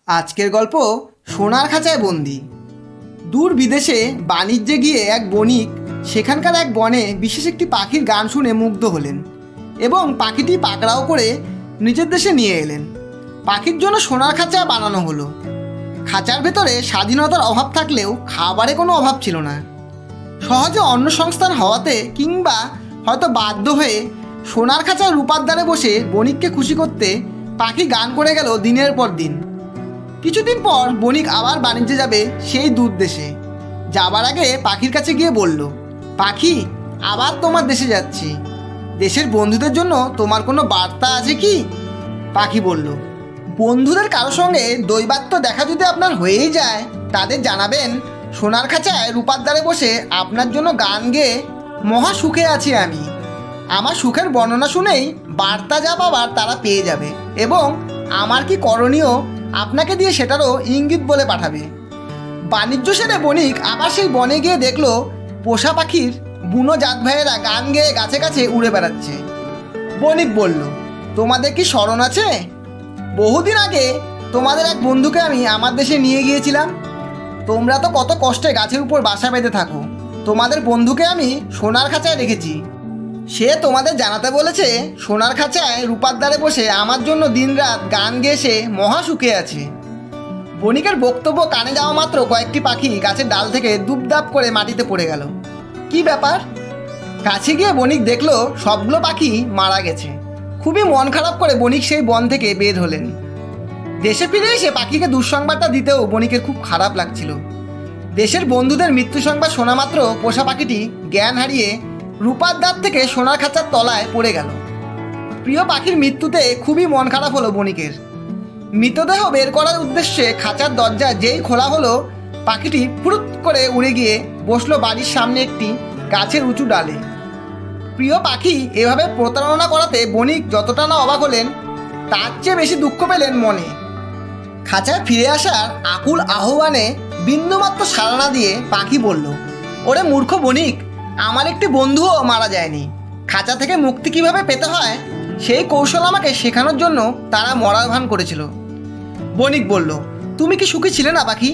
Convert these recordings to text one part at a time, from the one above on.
আজকের গল্প সোনার খাঁচায় বন্দি। দূর বিদেশে বাণিজ্যে গিয়ে এক বণিক সেখানকার এক বনে বিশেষ একটি পাখির গান শুনে মুগ্ধ হলেন এবং পাখিটি পাকড়াও করে নিজের দেশে নিয়ে এলেন। পাখির জন্য সোনার খাঁচা বানানো হলো। খাঁচার ভেতরে স্বাধীনতার অভাব থাকলেও খাবারে কোনো অভাব ছিল না। সহজে অন্ন সংস্থান হওয়াতে কিংবা হয়তো বাধ্য হয়ে সোনার খাঁচার রূপার দ্বারে বসে বণিককে খুশি করতে পাখি গান করে গেল দিনের পর দিন। কিছুদিন পর বণিক আবার বাণিজ্যে যাবে সেই দূর দেশে। যাবার আগে পাখির কাছে গিয়ে বলল, পাখি, আবার তোমার দেশে যাচ্ছি। দেশের বন্ধুদের জন্য তোমার কোনো বার্তা আছে কি? পাখি বলল, বন্ধুদের কারো সঙ্গে দৈবাত্য দেখা যদি আপনার হয়েই যায়, তাদের জানাবেন সোনার খাঁচায় রূপার দ্বারে বসে আপনার জন্য গান গেয়ে মহা সুখে আছি আমি। আমার সুখের বর্ণনা শুনেই বার্তা যা পাবার তারা পেয়ে যাবে এবং আমার কি করণীয় আপনাকে দিয়ে সেটারও ইঙ্গিত বলে পাঠাবে। বাণিজ্য সেরে বণিক আবার সেই বনে গিয়ে দেখলো পোষা পাখির বুনো জাত ভাইয়েরা গান গেয়ে গাছে গাছে উড়ে বেড়াচ্ছে। বণিক বলল, তোমাদের কি স্মরণ আছে? বহুদিন আগে তোমাদের এক বন্ধুকে আমি আমার দেশে নিয়ে গিয়েছিলাম। তোমরা তো কত কষ্টে গাছের উপর বাসা বেঁধে থাকো। তোমাদের বন্ধুকে আমি সোনার খাঁচায় রেখেছি। সে তোমাদের জানাতে বলেছে সোনার খাঁচায় রূপার দ্বারে বসে আমার জন্য দিনরাত গান গেয়ে সে মহা সুখে আছে। বণিকের বক্তব্য কানে যাওয়া মাত্র কয়েকটি পাখি গাছের ডাল থেকে দুপদাপ করে মাটিতে পড়ে গেল। কি ব্যাপার? কাছে গিয়ে বণিক দেখলো সবগুলো পাখি মারা গেছে। খুবই মন খারাপ করে বণিক সেই বন থেকে বের হলেন। দেশে ফিরে এসে পাখিকে দুঃসংবাদটা দিতেও বণিকের খুব খারাপ লাগছিল। দেশের বন্ধুদের মৃত্যু সংবাদ শোনা মাত্র পোষা পাখিটি জ্ঞান হারিয়ে রূপার দ্বার থেকে সোনার খাঁচার তলায় পড়ে গেল। প্রিয় পাখির মৃত্যুতে খুবই মন খারাপ হলো বণিকের। মৃতদেহ বের করার উদ্দেশ্যে খাঁচার দরজা যেই খোলা হলো, পাখিটি ফুরুত করে উড়ে গিয়ে বসলো বাড়ির সামনে একটি গাছের উঁচু ডালে। প্রিয় পাখি এভাবে প্রতারণা করাতে বণিক যতটা না অবাক হলেন, তার চেয়ে বেশি দুঃখ পেলেন মনে। খাঁচায় ফিরে আসার আকুল আহ্বানে বিন্দুমাত্র সাড়া না দিয়ে পাখি বলল, ওরে মূর্খ বণিক, আমার একটি বন্ধুও মারা যায়নি। খাঁচা থেকে মুক্তি কিভাবে পেতে হয় সেই কৌশল আমাকে শেখানোর জন্য তারা মরার ভান করেছিল। বণিক বলল, তুমি কি সুখী ছিলে না পাখি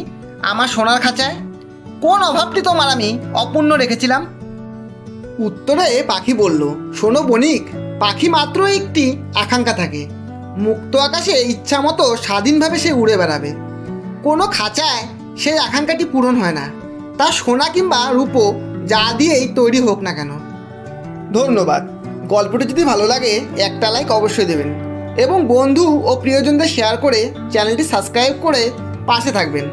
আমার সোনার খাঁচায়? কোন অভাবটি তোমার আমি অপূর্ণ রেখেছিলাম? উত্তরে পাখি বলল, শোনো বণিক, পাখি মাত্র একটি আকাঙ্ক্ষা থাকে। মুক্ত আকাশে ইচ্ছা মতো স্বাধীনভাবে সে উড়ে বেড়াবে। কোনো খাঁচায় সেই আকাঙ্ক্ষাটি পূরণ হয় না, তা সোনা কিংবা রূপো যা দিয়েই তৈরি হোক না কেন। ধন্যবাদ। গল্পটি যদি ভালো লাগে একটা লাইক অবশ্যই দেবেন এবং বন্ধু ও প্রিয়জনদের শেয়ার করে চ্যানেলটি সাবস্ক্রাইব করে পাশে থাকবেন।